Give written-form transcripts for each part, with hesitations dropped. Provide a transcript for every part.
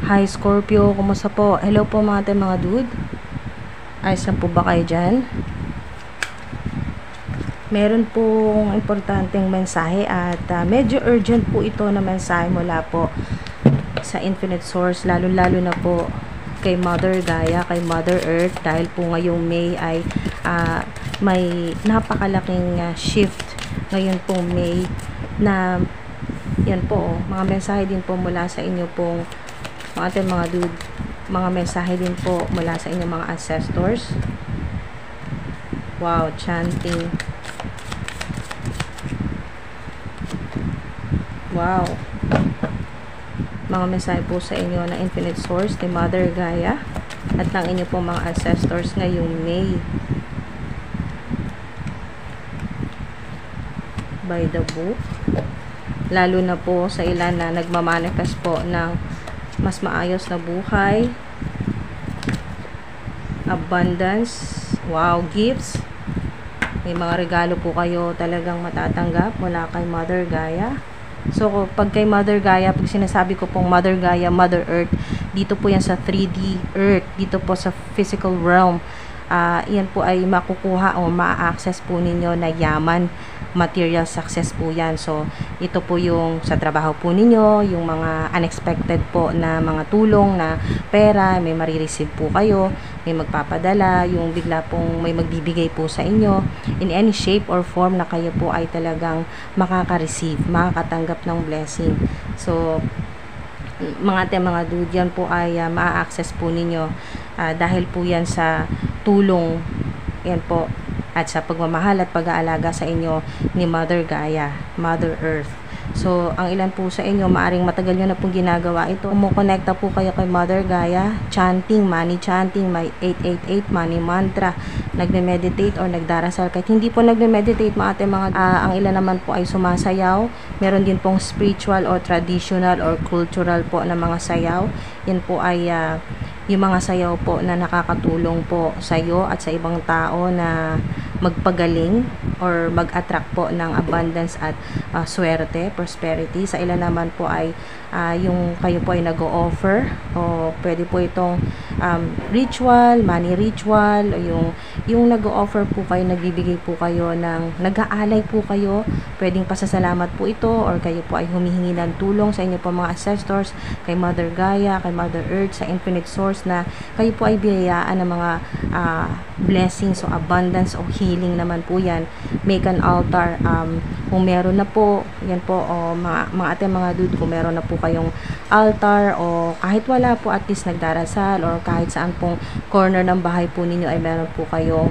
Hi Scorpio, kumusta po? Hello po mga dude. Ayos na po ba kayo dyan? Meron pong importanteng mensahe at medyo urgent po ito na mensahe mula po sa Infinite Source, lalo-lalo na po kay Mother Gaia, kay Mother Earth, dahil po ngayong May ay may napakalaking shift ngayon pong May na yan po, mga mensahe din po mula sa inyo pong mga dude, mga mensahe din po mula sa inyong mga ancestors. Wow, chanting. Wow. Mga mensahe po sa inyo na Infinite Source ni Mother Gaia at ng inyo pong mga ancestors ngayong May. By the book. Lalo na po sa ilan na nagmamanifest po ng mas maayos na buhay, abundance, wow, gifts. May mga regalo po kayo talagang matatanggap mula kay Mother Gaia. So, pag kay Mother Gaia, pag sinasabi ko pong Mother Gaia, Mother Earth, dito po yan sa 3D Earth, dito po sa physical realm. Yan po ay makukuha o ma-access po ninyo na yaman, material success po yan. So, ito po yung sa trabaho po ninyo, yung mga unexpected po na mga tulong na pera, may marireceive po kayo, may magpapadala, yung bigla pong may magbibigay po sa inyo, in any shape or form na kayo po ay talagang makaka-receive, makakatanggap ng blessing. So, mga dude, yan po ay ma-access po ninyo dahil po yan sa tulong, yan po, at sa pagmamahal at pag-aalaga sa inyo ni Mother Gaia, Mother Earth. So, ang ilan po sa inyo, maaring matagal nyo na pong ginagawa ito. Kumukonekta po kayo kay Mother Gaia, chanting, money chanting, may 888 money mantra, nagme-meditate or nagdarasal. Kahit hindi po nagme-meditate, ang ilan naman po ay sumasayaw. Meron din pong spiritual or traditional or cultural po na mga sayaw. Yan po ay yung mga sayaw po na nakakatulong po sa iyo at sa ibang tao na magpagaling or mag-attract po ng abundance at swerte, prosperity. Sa ilan naman po ay yung kayo po ay nag-o-offer o pwede po itong ritual, money ritual, o yung nag-o-offer po kayo, nagbibigay po kayo ng, nag-aalay po kayo, pwedeng pasasalamat po ito or kayo po ay humihingi ng tulong sa inyo po mga ancestors, kay Mother Gaia, kay Mother Earth, sa Infinite Source na kayo po ay biyayaan ng mga blessings o abundance o healing naman po yan. Make an altar, kung meron na po, yan po, o mga dude, kung meron na po kayong altar o kahit wala po, at least nagdarasal or kahit saan pong corner ng bahay po ninyo ay meron po kayong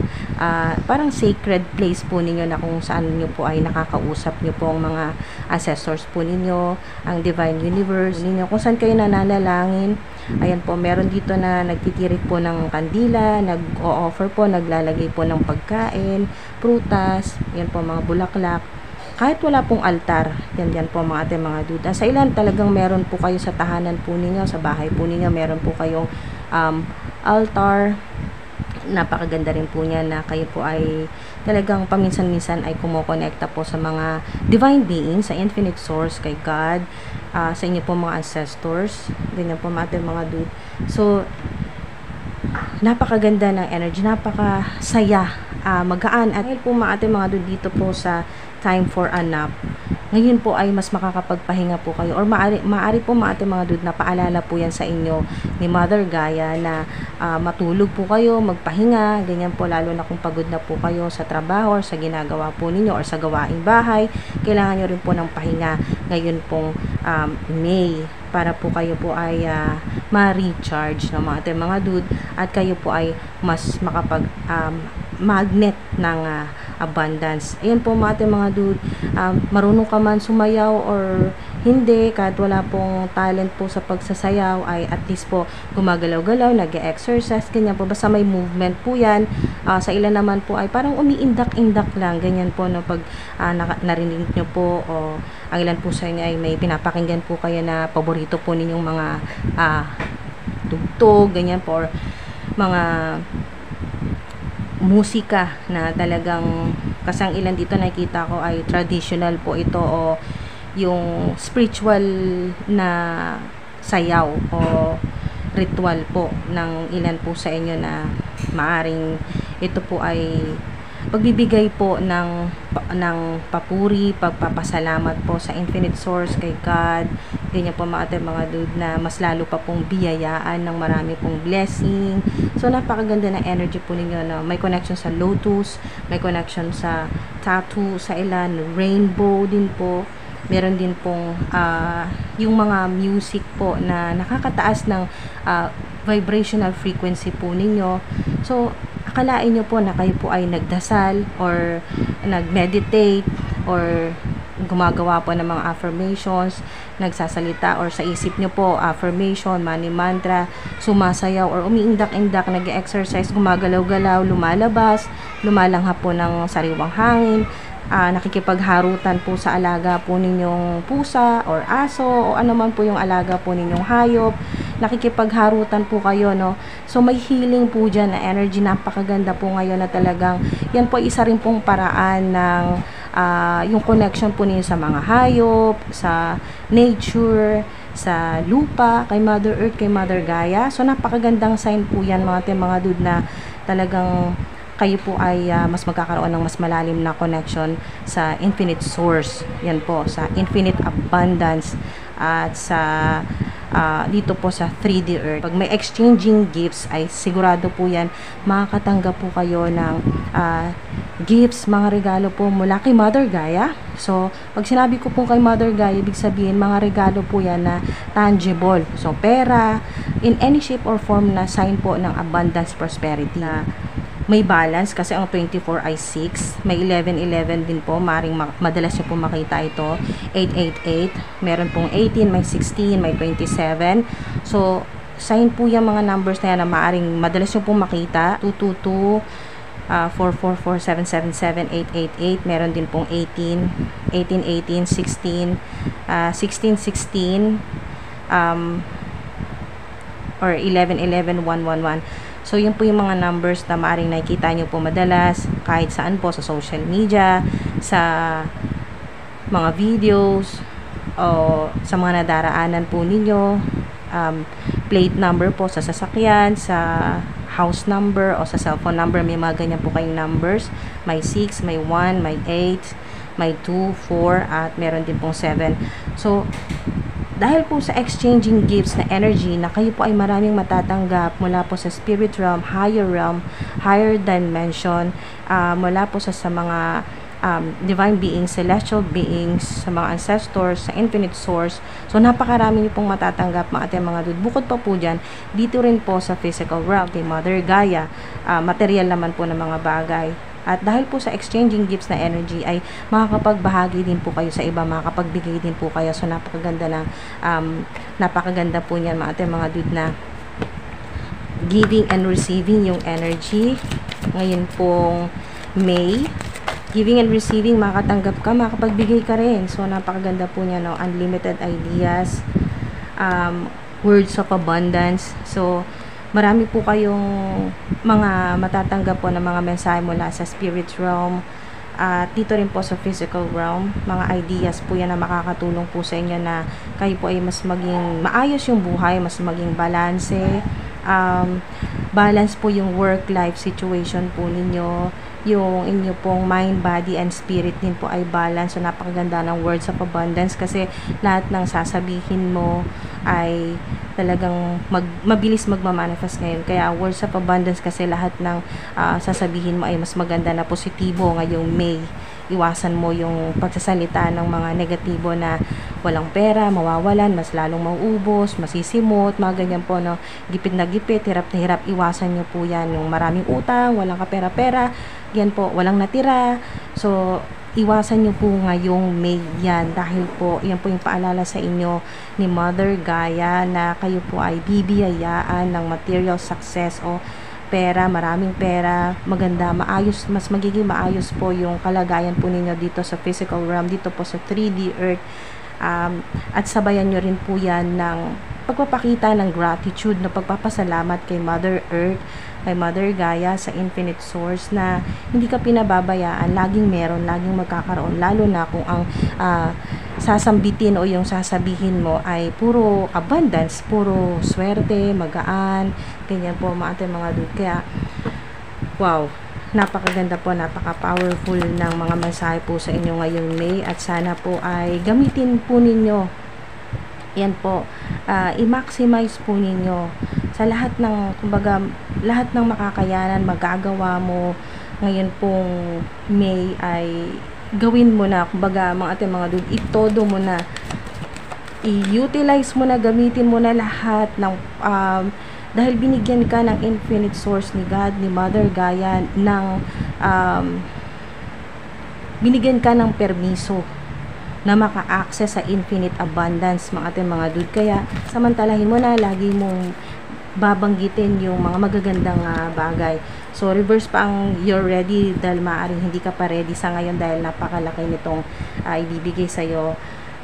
parang sacred place po ninyo na kung saan nyo po ay nakakausap nyo po ang mga ancestors po ninyo, ang divine universe ninyo, kung saan kayo nananalangin. Ayan po, meron dito na nagtitirik po ng kandila, nag-o-offer po, naglalagay po ng pagkain, prutas, yan po mga bulaklak. Kahit wala pong altar, yan po mga dude. Sa ilan talagang meron po kayo sa tahanan po ninyo, sa bahay po ninyo, meron po kayong altar. Napakaganda rin po niya na kayo po ay talagang paminsan-minsan ay kumukonekta po sa mga divine beings, sa Infinite Source, kay God, sa inyo po mga ancestors. Ganyan po mga dude. So, napakaganda ng energy, napakasaya, magaan. At po mga dude, dito po sa time for a nap, ngayon po ay mas makakapagpahinga po kayo or maaari po mga dude na paalala po yan sa inyo ni Mother Gaia na matulog po kayo, magpahinga, ganyan po, lalo na kung pagod na po kayo sa trabaho or sa ginagawa po ninyo or sa gawaing bahay, kailangan nyo rin po ng pahinga ngayon pong May para po kayo po ay ma-recharge ng mga dude at kayo po ay mas makapag magnet ng abundance. Ayan po mga dude, marunong ka man sumayaw or hindi, kahit wala pong talent po sa pagsasayaw, ay at least po gumagalaw-galaw, nag-exercise, ganyan po, basta may movement po yan. Sa ilan naman po ay parang umiindak-indak lang, ganyan po, no, pag narinig nyo po, o ang ilan po sa inyo ay may pinapakinggan po kayo na paborito po ninyong mga tugtog, ganyan po, or mga musika na talagang, kasang ilan dito nakikita ko ay traditional po ito o yung spiritual na sayaw o ritual po ng ilan po sa inyo na maaring ito po ay pagbibigay po ng papuri, pagpapasalamat po sa infinite source, kay God, ganyan po mga mga dude, na mas lalo pa pong biyayaan ng marami pong blessing. So napakaganda ng energy po ninyo, no? May connection sa lotus, may connection sa tattoo, sa ilan, rainbow din po. Meron din pong yung mga music po na nakakataas ng vibrational frequency po ninyo. So, akalain nyo po na kayo po ay nagdasal or nag-meditate or gumagawa po ng mga affirmations, nagsasalita or sa isip nyo po, affirmation, money mantra, sumasayaw or umiindak-indak, nag-exercise, gumagalaw-galaw, lumalabas, lumalanghap po ng sariwang hangin, nakikipagharutan po sa alaga po ninyong pusa or aso o ano man po yung alaga po ninyong hayop, nakikipagharutan po kayo, no? So may healing po dyan na energy, napakaganda po ngayon na talagang yan po isa rin pong paraan ng yung connection po ninyo sa mga hayop, sa nature, sa lupa, kay Mother Earth, kay Mother Gaia. So napakagandang sign po yan mga dude, na talagang kayo po ay mas magkakaroon ng mas malalim na connection sa infinite source. Yan po, sa infinite abundance at sa dito po sa 3D Earth. Pag may exchanging gifts ay sigurado po yan makakatanggap po kayo ng gifts, mga regalo po mula kay Mother Gaia. So, pag sinabi ko po kay Mother Gaia, ibig sabihin mga regalo po yan na tangible. So, pera, in any shape or form na sign po ng abundance, prosperity. Na may balance kasi ang 24 ay 6. May 11-11 din po. Maring madalas nyo po makita ito. 8-8-8. Meron pong 18, may 16, may 27. So, sign po yung mga numbers na yan na maaring madalas nyo po makita. 222, 444, 777, 888. Meron din pong 18, 18, 16, 16, 16, or 11, 11, 1, 1, 1. So, yun po yung mga numbers na maaaring nakikita nyo po madalas kahit saan po, sa social media, sa mga videos, o sa mga nadaraanan po ninyo, plate number po sa sasakyan, sa house number, o sa cellphone number. May mga ganyan po kayong numbers. May 6, may 1, may 8, may 2, 4, at meron din pong 7. So, dahil po sa exchanging gifts na energy na kayo po ay maraming matatanggap mula po sa spirit realm, higher dimension, mula po sa mga divine beings, celestial beings, sa mga ancestors, sa infinite source. So, napakarami niyo pong matatanggap mga dude. Bukod pa po dyan, dito rin po sa physical realm, kay Mother Gaia, material naman po ng mga bagay. At dahil po sa exchanging gifts na energy ay makakapagbahagi din po kayo sa iba, makakapagbigay din po kayo. So napakaganda po niyan mga dude, na giving and receiving yung energy. Ngayon pong May, giving and receiving, makatanggap ka, makapagbigay ka rin. So napakaganda po niya, no? Unlimited ideas, words of abundance. So marami po kayong mga matatanggap po ng mga mensahe mula sa spirit realm, at dito rin po sa physical realm. Mga ideas po yan na makakatulong po sa inyo na kayo po ay mas maging maayos yung buhay, mas maging balanse, balance po yung work-life situation po ninyo, yung inyo pong mind, body, and spirit din po ay balance. So napakaganda ng words of abundance kasi lahat ng sasabihin mo ay talagang mabilis magmamanifest ngayon. Kaya words of abundance kasi lahat ng sasabihin mo ay mas maganda na positibo ngayong May. Iwasan mo yung pagsasalita ng mga negatibo na walang pera, mawawalan, mas lalong mauubos, masisimot, mga ganyan po, no? Gipit na gipit, hirap na hirap, iwasan nyo po yan. Yung maraming utang, walang kapera-pera, yan po, walang natira. So, iwasan nyo po ngayong May yan, dahil po, yan po yung paalala sa inyo ni Mother Gaia na kayo po ay bibiyayaan ng material success o pera, maraming pera, maganda, maayos, mas magiging maayos po yung kalagayan po ninyo dito sa physical realm, dito po sa 3D Earth. At sabayan nyo rin po yan ng pagpapakita ng gratitude, na pagpapasalamat kay Mother Earth, kay Mother Gaia, sa infinite source, na hindi ka pinababayaan, laging meron, laging magkakaroon, lalo na kung ang sasambitin o yung sasabihin mo ay puro abundance, puro swerte, magaan, ganyan po mga dude. Kaya, wow, napakaganda po, napaka-powerful ng mga mensahe po sa inyo ngayong May, at sana po ay gamitin po ninyo. Yan po, i-maximize po ninyo sa lahat ng, kumbaga, lahat ng makakayanan, magagawa mo ngayon pong May ay gawin mo na, kumbaga mga dude, itodo mo na, i-utilize mo na, gamitin mo na lahat ng dahil binigyan ka ng infinite source ni God, ni Mother Gaia, ng binigyan ka ng permiso na maka-access sa infinite abundance mga dude. Kaya samantalahin mo na, lagi mong babanggitin yung mga magagandang bagay. So reverse pa ang you're ready, dahil maaaring hindi ka pa ready sa ngayon dahil napakalaki nitong ibibigay sa'yo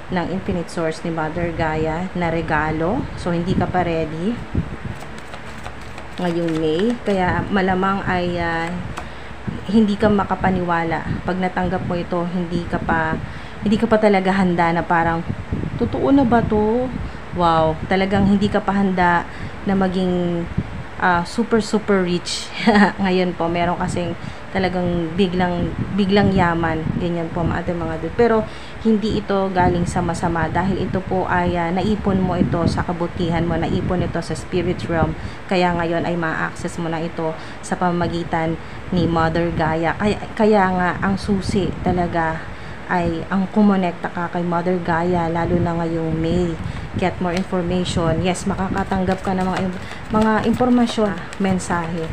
ng infinite source ni Mother Gaia na regalo. So hindi ka pa ready ngayong May, kaya malamang ay hindi ka makapaniwala pag natanggap mo ito. Hindi ka pa talaga handa na parang totoo na ba to? Wow, talagang hindi ka pa handa na maging super rich. Ngayon po meron kasing talagang biglang yaman, ganyan po mga dude. Pero hindi ito galing sa masama, dahil ito po ay naipon mo ito sa kabutihan mo, naipon ito sa spirit realm. Kaya ngayon ay ma-access mo na ito sa pamamagitan ni Mother Gaia. Kaya nga ang susi talaga ay ang kumonekta ka kay Mother Gaia, lalo na ngayong May. Get more information. Yes, makakatanggap ka ng mga impormasyon, mensahe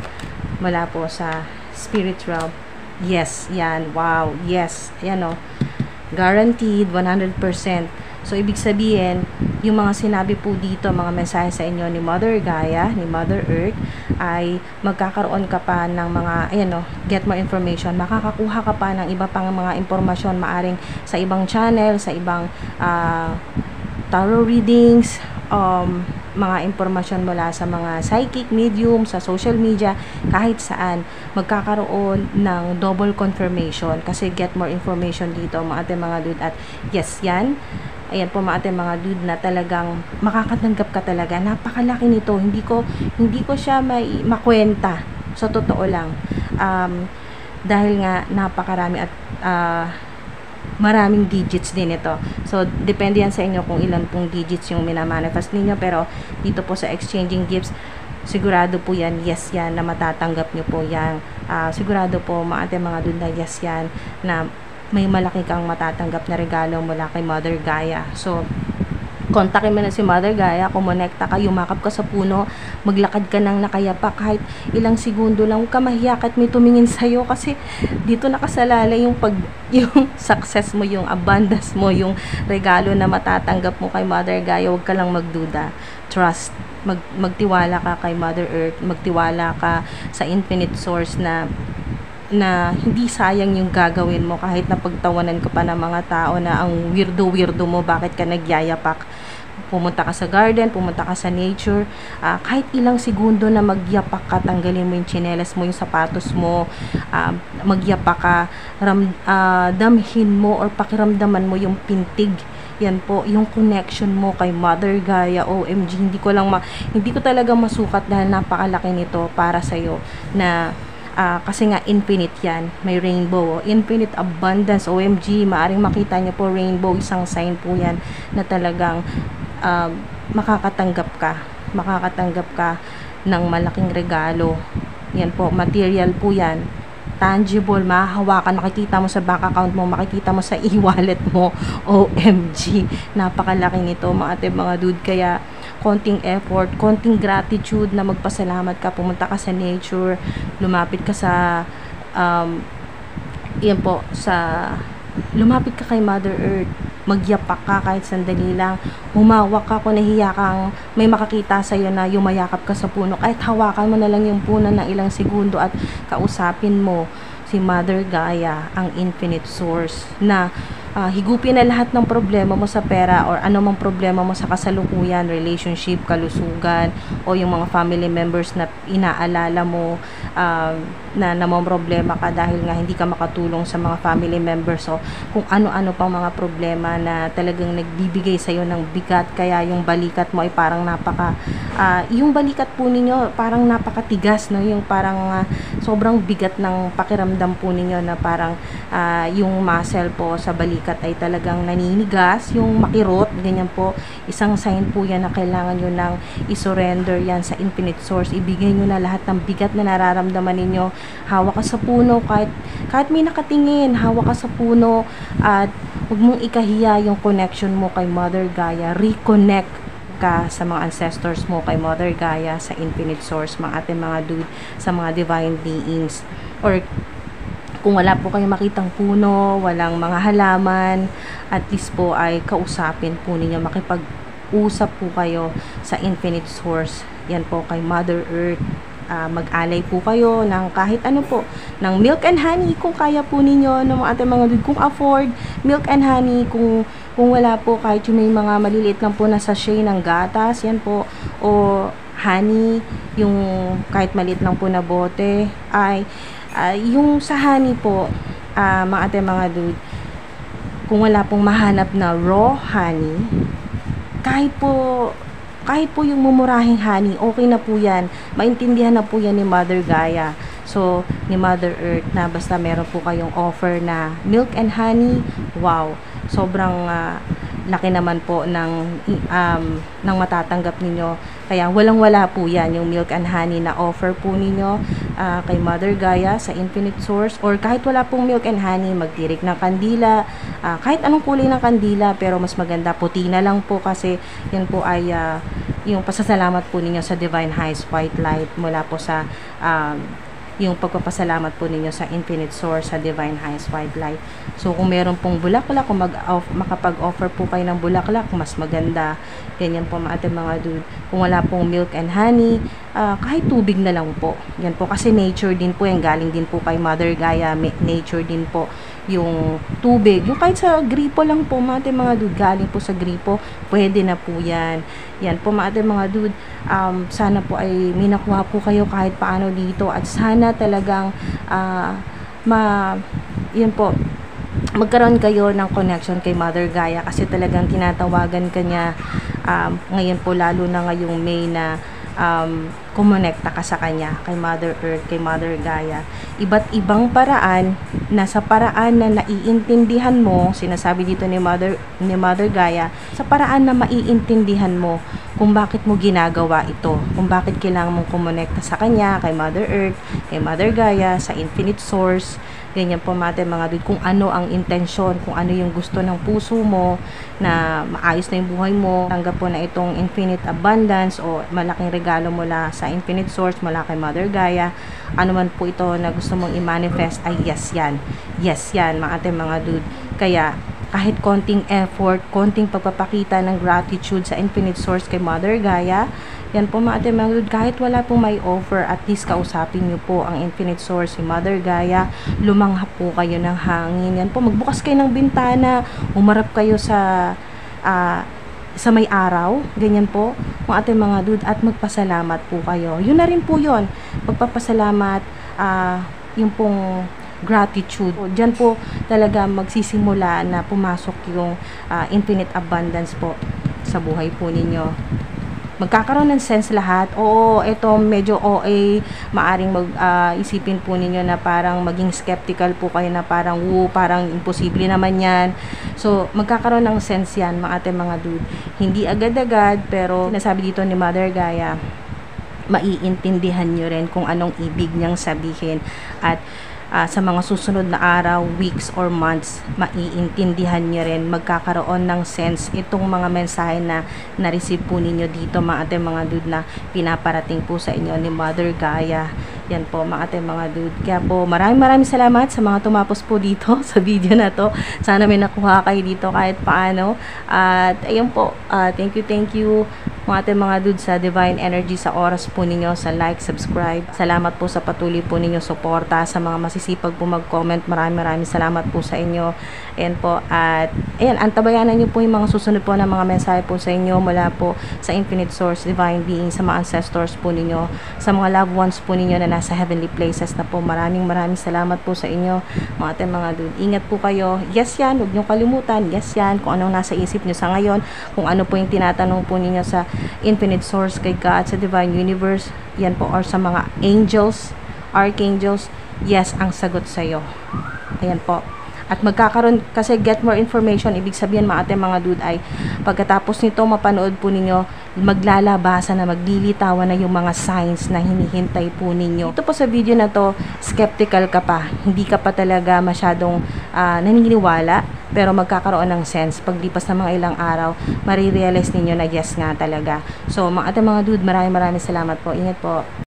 mula po sa spirit realm. Yes, yan. Wow, yes. Yan o. Guaranteed, 100%. So, ibig sabihin, yung mga sinabi po dito, mga mensahe sa inyo ni Mother Gaia, ni Mother Earth, ay magkakaroon ka pa ng mga, ayan o, get more information. Makakakuha ka pa ng iba pang mga impormasyon, maaring sa ibang channel, sa ibang tarot readings, mga impormasyon mula sa mga psychic, medium, sa social media, kahit saan, magkakaroon ng double confirmation kasi get more information dito mga dude. At yes, yan. Ayan po mga dude, na talagang makakatanggap ka talaga. Napakalaki nito. Hindi ko siya makwenta. Sa totoo lang. Dahil nga napakarami at maraming digits din ito. So, depende yan sa inyo kung ilan pong digits yung minamanifest ninyo. Pero, dito po sa exchanging gifts, sigurado po yan, yes yan, na matatanggap nyo po yan. Sigurado po, mga dude, na yes yan, na may malaki kang matatanggap na regalo mula kay Mother Gaia. So, kontakin mo na si Mother Gaia, kumonekta ka, yumakap ka sa puno, maglakad ka ng nakayapa kahit ilang segundo lang. Huwag ka mahiyak at may tumingin sa'yo kasi dito nakasalala yung success mo, yung abundance mo, yung regalo na matatanggap mo kay Mother Gaia. Huwag ka lang magduda. Trust. Magtiwala ka kay Mother Earth, magtiwala ka sa infinite source na hindi sayang yung gagawin mo kahit napagtawanan ka pa ng mga tao na ang weirdo mo, bakit ka nagyayapak. Pumunta ka sa garden, pumunta ka sa nature, kahit ilang segundo na magyapak ka, tanggalin mo yung tsinelas mo, yung sapatos mo, magyapak ka, damhin mo or pakiramdaman mo yung pintig. Yan po, yung connection mo kay Mother Gaia. OMG, hindi ko talaga masukat dahil napakalaki nito para sa'yo na kasi nga infinite yan, may rainbow, infinite abundance. OMG, maaring makita niyo po rainbow, isang sign po yan na talagang makakatanggap ka ng malaking regalo. Yan po, material po yan, tangible, mahahawakan, makikita mo sa bank account mo, makikita mo sa e-wallet mo. OMG, napakalaki nito mga dude. Kaya konting effort, konting gratitude na magpasalamat ka, pumunta ka sa nature, lumapit ka sa lumapit ka kay Mother Earth, magyapak ka kahit sandali lang, humawak ka kung nahiya kang may makakita sa'yo na yumayakap ka sa puno, kahit hawakan mo na lang yung puno ng ilang segundo at kausapin mo si Mother Gaia, ang infinite source na higupin na lahat ng problema mo sa pera or anumang problema mo sa kasalukuyan, relationship, kalusugan, o yung mga family members na inaalala mo na namomroblema ka dahil nga hindi ka makatulong sa mga family members, o kung ano-ano pang mga problema na talagang nagbibigay sa'yo ng bigat, kaya yung balikat mo ay parang yung balikat po ninyo parang napakatigas, no? Yung parang sobrang bigat ng pakiramdam po ninyo na parang yung muscle po sa balikat ay talagang naninigas, yung makirot, ganyan po. Isang sign po yan na kailangan nyo nang isurrender yan sa Infinite Source. Ibigay nyo na lahat ng bigat na nararamdaman ninyo. Hawak ka sa puno, kahit may nakatingin, hawak ka sa puno, at huwag mong ikahiya yung connection mo kay Mother Gaia. Reconnect ka sa mga ancestors mo, kay Mother Gaia, sa Infinite Source, mga ating mga dude, sa mga divine beings. Or kung wala po kayong makitang puno, walang mga halaman, at least po ay kausapin po ninyo, makipag-usap po kayo sa Infinite Source. Yan po kay Mother Earth. Mag-alay po kayo ng kahit ano po, ng milk and honey kung kaya po ninyo, ng ating mga dude, kung afford, milk and honey. Kung wala po, kahit yung may mga maliliit lang po na sachet ng gatas, yan po, o honey, yung kahit maliit lang po na bote, ay yung sa honey po, mga ating mga dude, kung wala pong mahanap na raw honey, kahit po yung mumurahing honey, okay na po yan. Maintindihan na po yan ni Mother Gaia. So, ni Mother Earth, na basta meron po kayong offer na milk and honey, wow, sobrang laki naman po ng matatanggap ninyo. Kaya walang-wala po yan, yung milk and honey na offer po ninyo kay Mother Gaia sa Infinite Source. Or kahit wala pong milk and honey, magtirik ng kandila, kahit anong kulay ng kandila, pero mas maganda puti na lang po, kasi yan po ay yung pasasalamat po ninyo sa Divine Highest White Light, mula po sa yung pagpapasalamat po ninyo sa Infinite Source, sa Divine Highest White Light. So, kung meron pong bulaklak, kung makapag-offer po kayo ng bulaklak, mas maganda. Ganyan po mga dude. Kung wala pong milk and honey, kahit tubig na lang po. Yan po, kasi nature din po yan. Galing din po kay Mother Gaia. Nature din po yung tubig. Yung kahit sa gripo lang po, mga dude, galing po sa gripo, pwede na po yan. Yan po mga dude. Sana po ay may nakuha po kayo kahit paano dito, at sana talagang yun po, magkaroon kayo ng connection kay Mother Gaia, kasi talagang tinatawagan ka niya ngayon po, lalo na ngayong May, na kumonekta ka sa kanya, kay Mother Earth, kay Mother Gaia. Iba't ibang paraan, nasa paraan na naiintindihan mo, sinasabi dito ni Mother Gaia, sa paraan na maiintindihan mo kung bakit mo ginagawa ito, kung bakit kailangan mong kumonekta sa kanya, kay Mother Earth, kay Mother Gaia, sa Infinite Source. Ganyan po mga dude, kung ano ang intensyon, kung ano yung gusto ng puso mo, na maayos na yung buhay mo, tanggap po na itong infinite abundance o malaking regalo mula sa Infinite Source, mula kay Mother Gaia. Ano man po ito na gusto mong i-manifest, ay yes yan. Yes yan mga dude. Kaya kahit konting effort, konting pagpapakita ng gratitude sa Infinite Source kay Mother Gaia, yan po mga dude, kahit wala pong may offer, at least kausapin nyo po ang Infinite Source, si Mother Gaia. Lumanghap po kayo ng hangin. Yan po, magbukas kayo ng bintana, umarap kayo sa may araw, ganyan po mga dude, at magpasalamat po kayo. Yun na rin po yun, magpapasalamat, yung pong gratitude. Diyan po talaga magsisimula na pumasok yung infinite abundance po sa buhay po ninyo. Magkakaroon ng sense lahat. Oo, ito medyo OA, maaring isipin po ninyo na parang maging skeptical po kayo, na parang parang imposible naman yan. So, magkakaroon ng sense yan mga dude. Hindi agad-agad, pero sinasabi dito ni Mother Gaia, maiintindihan nyo rin kung anong ibig niyang sabihin, at sa mga susunod na araw, weeks or months, maiintindihan nyo rin, magkakaroon ng sense itong mga mensahe na na-receive po ninyo dito mga dude, na pinaparating po sa inyo ni Mother Gaia. Yan po mga dude. Kaya po maraming salamat sa mga tumapos po dito sa video na to. Sana may nakuha kayo dito kahit paano. At ayun po, thank you mga ating mga dude sa Divine Energy, sa oras po ninyo, sa like, subscribe. Salamat po sa patuloy po ninyo suporta, sa mga masisipag po mag-comment. Maraming salamat po sa inyo. Ayan po, at ayan, antabayanan nyo po yung mga susunod po na mga mensahe po sa inyo mula po sa Infinite Source, Divine Being, sa mga ancestors po ninyo, sa mga loved ones po ninyo na nasa heavenly places na po. Maraming salamat po sa inyo, mga ating mga dude. Ingat po kayo. Yes yan, huwag nyo kalimutan. Yes yan, kung anong nasa isip nyo sa ngayon, kung ano po yung tinatanong po ninyo sa Infinite Source, kay God, sa Divine Universe, yan po, or sa mga angels, archangels, yes ang sagot sa'yo. Ayan po. At magkakaroon, kasi get more information, ibig sabihin mga ating mga dude ay pagkatapos nito mapanood po ninyo, maglalabasan na, maglilitawan na yung mga signs na hinihintay po ninyo. Ito po sa video na to, skeptical ka pa, hindi ka pa talaga masyadong naniniwala, pero magkakaroon ng sense. Paglipas ng mga ilang araw, marirealize ninyo na yes nga talaga. So mga ating mga dude, maraming salamat po. Ingat po.